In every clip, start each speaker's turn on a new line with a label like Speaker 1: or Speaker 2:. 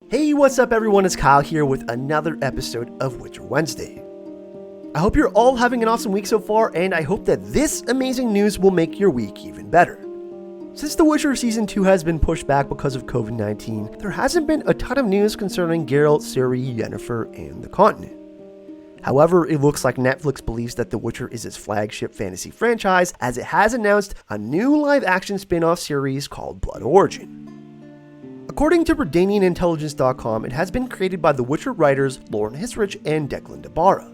Speaker 1: Hey, what's up everyone, it's Kyle here with another episode of Witcher Wednesday. I hope you're all having an awesome week so far, and I hope that this amazing news will make your week even better. Since The Witcher Season 2 has been pushed back because of COVID-19, there hasn't been a ton of news concerning Geralt, Ciri, Yennefer, and the continent. However, it looks like Netflix believes that The Witcher is its flagship fantasy franchise, as it has announced a new live-action spin-off series called Blood Origin. According to RedanianIntelligence.com, it has been created by The Witcher writers Lauren Hissrich and Declan Barra.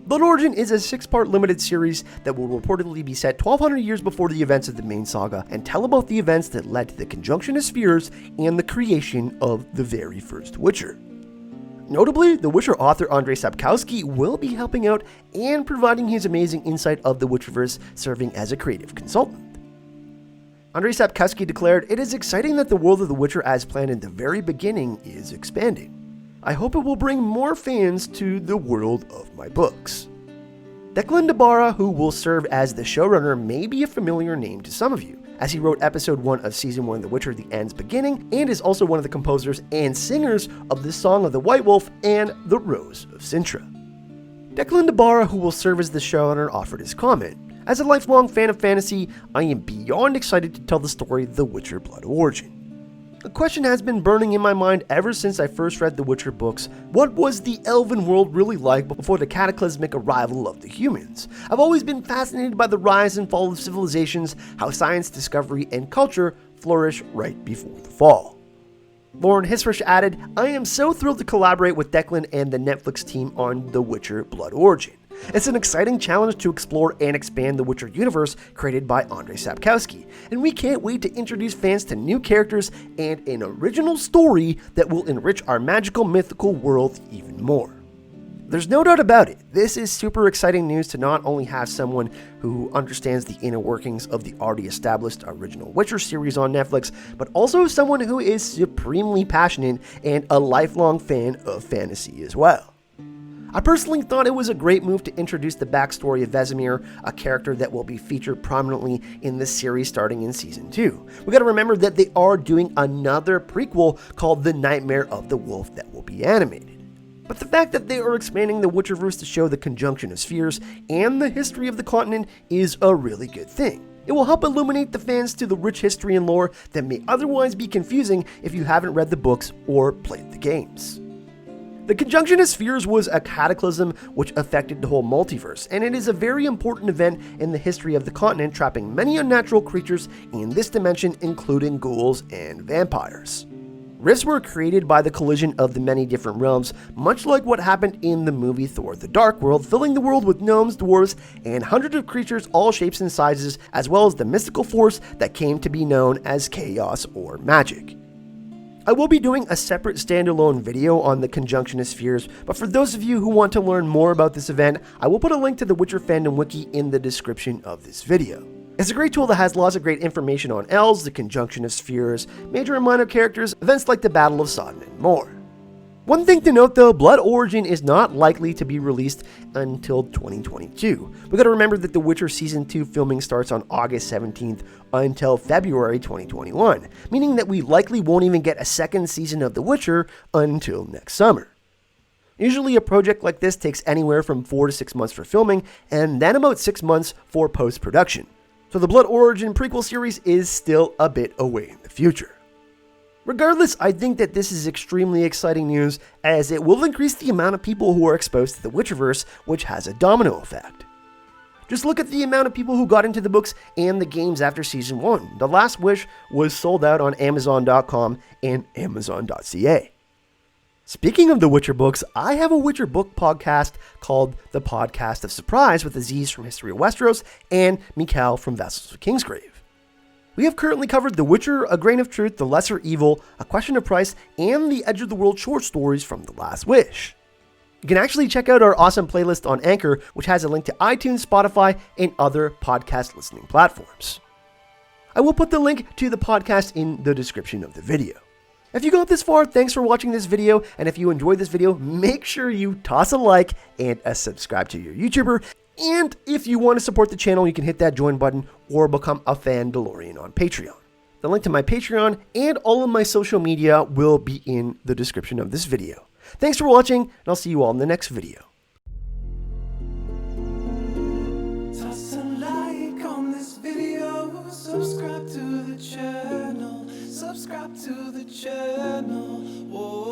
Speaker 1: Blood Origin is a 6-part limited series that will reportedly be set 1200 years before the events of the main saga and tell about the events that led to the conjunction of spheres and the creation of the very first Witcher. Notably, The Witcher author Andrzej Sapkowski will be helping out and providing his amazing insight of the Witcherverse, serving as a creative consultant. Andrzej Sapkowski declared, "It is exciting that the world of The Witcher as planned in the very beginning is expanding. I hope it will bring more fans to the world of my books." Declan Barra, who will serve as the showrunner, may be a familiar name to some of you, as he wrote episode 1 of season 1 of The Witcher: The End's Beginning, and is also one of the composers and singers of the Song of the White Wolf and The Rose of Sintra. Declan Barra, who will serve as the showrunner, offered his comment. "As a lifelong fan of fantasy, I am beyond excited to tell the story The Witcher Blood Origin. A question has been burning in my mind ever since I first read the Witcher books. What was the elven world really like before the cataclysmic arrival of the humans? I've always been fascinated by the rise and fall of civilizations, how science, discovery, and culture flourish right before the fall." Lauren Hissrich added, "I am so thrilled to collaborate with Declan and the Netflix team on The Witcher Blood Origin. It's an exciting challenge to explore and expand the Witcher universe created by Andrzej Sapkowski, and we can't wait to introduce fans to new characters and an original story that will enrich our magical mythical world even more." There's no doubt about it, this is super exciting news to not only have someone who understands the inner workings of the already established original Witcher series on Netflix, but also someone who is supremely passionate and a lifelong fan of fantasy as well. I personally thought it was a great move to introduce the backstory of Vesemir, a character that will be featured prominently in the series starting in Season 2. We gotta remember that they are doing another prequel called The Nightmare of the Wolf that will be animated. But the fact that they are expanding the Witcherverse to show the conjunction of spheres and the history of the continent is a really good thing. It will help illuminate the fans to the rich history and lore that may otherwise be confusing if you haven't read the books or played the games. The conjunction of spheres was a cataclysm which affected the whole multiverse, and it is a very important event in the history of the continent, trapping many unnatural creatures in this dimension, including ghouls and vampires. Rifts were created by the collision of the many different realms, much like what happened in the movie Thor: The Dark World, filling the world with gnomes, dwarves, and hundreds of creatures all shapes and sizes, as well as the mystical force that came to be known as chaos or magic. I will be doing a separate standalone video on the conjunction of spheres, but for those of you who want to learn more about this event, I will put a link to the Witcher Fandom Wiki in the description of this video. It's a great tool that has lots of great information on elves, the conjunction of spheres, major and minor characters, events like the Battle of Sodden, and more. One thing to note though, Blood Origin is not likely to be released until 2022. We gotta remember that The Witcher Season 2 filming starts on August 17th until February 2021, meaning that we likely won't even get a second season of The Witcher until next summer. Usually a project like this takes anywhere from 4 to 6 months for filming, and then about 6 months for post-production. So the Blood Origin prequel series is still a bit away in the future. Regardless, I think that this is extremely exciting news, as it will increase the amount of people who are exposed to the Witcherverse, which has a domino effect. Just look at the amount of people who got into the books and the games after Season 1. The Last Wish was sold out on Amazon.com and Amazon.ca. Speaking of the Witcher books, I have a Witcher book podcast called The Podcast of Surprise with Aziz from History of Westeros and Mikhail from Vassals of Kingsgrave. We have currently covered The Witcher, A Grain of Truth, The Lesser Evil, A Question of Price, and the Edge of the World short stories from The Last Wish. You can actually check out our awesome playlist on Anchor, which has a link to iTunes, Spotify, and other podcast listening platforms. I will put the link to the podcast in the description of the video. If you got this far, thanks for watching this video, and if you enjoyed this video, make sure you toss a like and a subscribe to your YouTuber. And if you want to support the channel, you can hit that join button or become a Fan DeLorean on Patreon. The link to my Patreon and all of my social media will be in the description of this video. Thanks for watching, and I'll see you all in the next video.
Speaker 2: Toss a like on this video, subscribe to the channel, subscribe to the channel. Whoa.